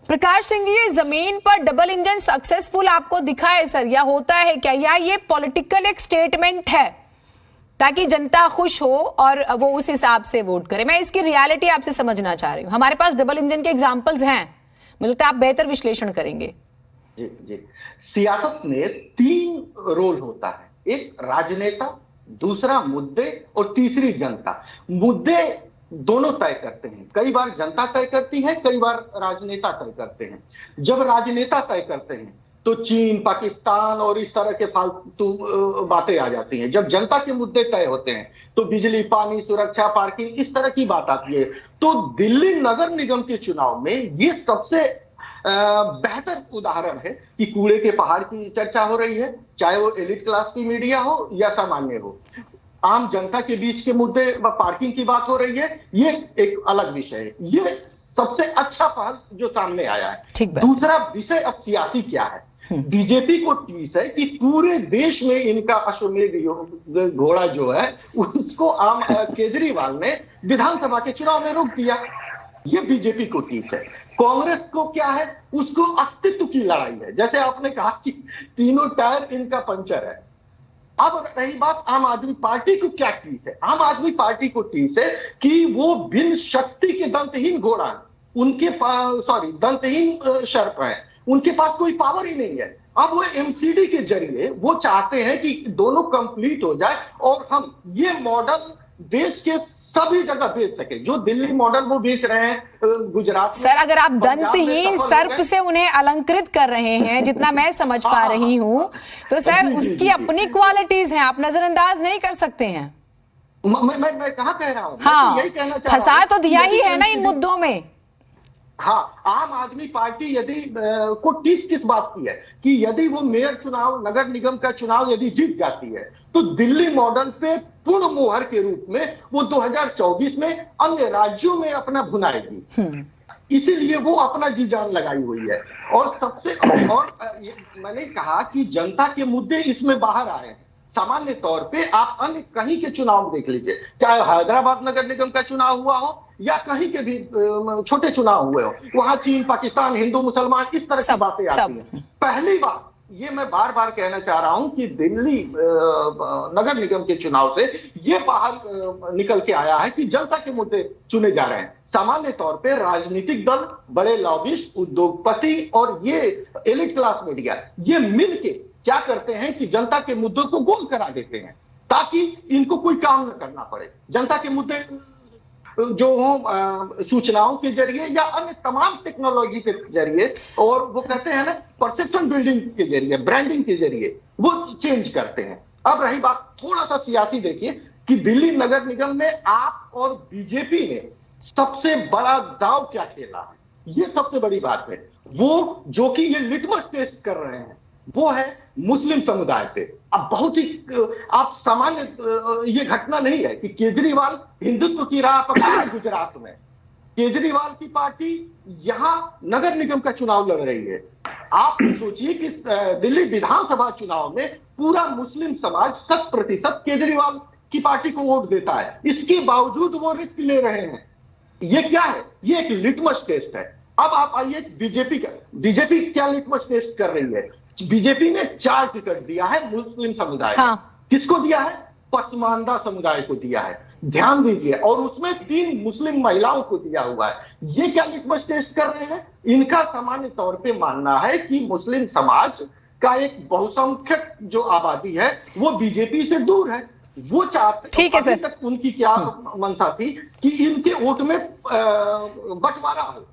प्रकाश सिंह जी, ये जमीन पर डबल इंजन सक्सेसफुल आपको दिखा है सर, या होता है क्या, या ये पॉलिटिकल एक स्टेटमेंट है ताकि जनता खुश हो और वो उस हिसाब से वोट करे? मैं इसकी रियलिटी आपसे समझना चाह रही हूँ। हमारे पास डबल इंजन के एग्जांपल्स हैं, मुझे लगता है आप बेहतर विश्लेषण करेंगे। जी जी, सियासत में 3 रोल होता है, एक राजनेता, दूसरा मुद्दे और तीसरी जनता। मुद्दे दोनों तय करते हैं, कई बार जनता तय करती है, कई बार राजनेता तय करते हैं। जब राजनेता तय करते हैं तो चीन, पाकिस्तान और इस तरह के फालतू बातें आ जाती हैं। जब जनता के मुद्दे तय होते हैं तो बिजली, पानी, सुरक्षा, पार्किंग, इस तरह की बात आती है। तो दिल्ली नगर निगम के चुनाव में ये सबसे बेहतर उदाहरण है कि कूड़े के पहाड़ की चर्चा हो रही है, चाहे वो एलिट क्लास की मीडिया हो या सामान्य हो। आम जनता के बीच के मुद्दे व पार्किंग की बात हो रही है, ये एक अलग विषय है। ये सबसे अच्छा पहल जो सामने आया है। दूसरा विषय अब सियासी क्या है? बीजेपी को टीस है कि पूरे देश में इनका अश्वमेध घोड़ा जो है उसको केजरीवाल ने विधानसभा के चुनाव में रोक दिया। ये बीजेपी को टीस है। कांग्रेस को क्या है? उसको अस्तित्व की लड़ाई है। जैसे आपने कहा कि तीनों टायर इनका पंचर है। अब रही बात आम आदमी पार्टी को क्या टीस है? आम आदमी पार्टी को टीस है कि वो बिन शक्ति के दंतहीन घोड़ा है, उनके पास दंतहीन सर्प है, उनके पास कोई पावर ही नहीं है। अब वो एमसीडी के जरिए वो चाहते हैं कि दोनों कंप्लीट हो जाए और हम ये मॉडल देश के सभी जगह बेच सके। जो दिल्ली मॉडल वो बेच रहे हैं गुजरात में। सर, अगर आप दंतहीन सर्प से उन्हें अलंकृत कर रहे हैं, जितना मैं समझ पा रही हूं, तो सर उसकी अपनी क्वालिटीज हैं, आप नजरअंदाज नहीं कर सकते हैं। मैं कहां कह रहा हूं? हाँ, यही कहना चाह रहा हूं। फंसा तो दिया ही है ना इन मुद्दों में। हाँ, आम आदमी पार्टी यदि को टीस किस बात की है कि यदि वो मेयर चुनाव, नगर निगम का चुनाव यदि जीत जाती है तो दिल्ली मॉडल पे पूर्ण मोहर के रूप में वो 2024 में अन्य राज्यों में अपना भुनाएगी। इसीलिए वो अपना जी जान लगाई हुई है। और मैंने कहा कि जनता के मुद्दे इसमें बाहर आए हैं। सामान्य तौर पे आप अन्य कहीं के चुनाव देख लीजिए, चाहे हैदराबाद नगर निगम का चुनाव हुआ हो या कहीं के भी छोटे चुनाव हुए हो, वहां चीन, पाकिस्तान, हिंदू, मुसलमान, इस तरह की बातें आती हैं। पहली बात ये मैं बार बार कहना चाह रहा हूं कि दिल्ली नगर निगम के चुनाव से ये बाहर निकल के आया है कि जनता के मुद्दे चुने जा रहे हैं। सामान्य तौर पे राजनीतिक दल, बड़े लॉबिस्ट, उद्योगपति और ये एलिट क्लास मीडिया, ये मिलके क्या करते हैं कि जनता के मुद्दों को गोल करा देते हैं ताकि इनको कोई काम न करना पड़े। जनता के मुद्दे जो हो सूचनाओं के जरिए या अन्य तमाम टेक्नोलॉजी के जरिए, और वो कहते हैं ना परसेप्शन बिल्डिंग के जरिए, ब्रांडिंग के जरिए वो चेंज करते हैं। अब रही बात थोड़ा सा सियासी, देखिए कि दिल्ली नगर निगम में आप और बीजेपी ने सबसे बड़ा दांव क्या खेला है, ये सबसे बड़ी बात है। वो जो कि ये लिटमस टेस्ट कर रहे हैं वो है मुस्लिम समुदाय पे। अब बहुत ही आप सामान्य ये घटना नहीं है कि केजरीवाल हिंदुत्व की राह पकड़े गुजरात में। केजरीवाल की पार्टी यहां नगर निगम का चुनाव लड़ रही है। आप सोचिए कि दिल्ली विधानसभा चुनाव में पूरा मुस्लिम समाज 100% केजरीवाल की पार्टी को वोट देता है। इसके बावजूद वो रिस्क ले रहे हैं। ये क्या है? ये एक लिटमस टेस्ट है। अब आप आइए बीजेपी क्या लिटमस टेस्ट कर रही है? बीजेपी ने 4 टिकट दिया है मुस्लिम समुदाय को। किसको दिया है? पसमानदा समुदाय को दिया है, ध्यान दीजिए, और उसमें 3 मुस्लिम महिलाओं को दिया हुआ है। ये क्या लिटमस टेस्ट कर रहे हैं? इनका सामान्य तौर पे मानना है कि मुस्लिम समाज का एक बहुसंख्यक जो आबादी है वो बीजेपी से दूर है। वो चाहते, ठीक है सर, तक उनकी क्या मंशा थी कि इनके वोट में बंटवारा हो।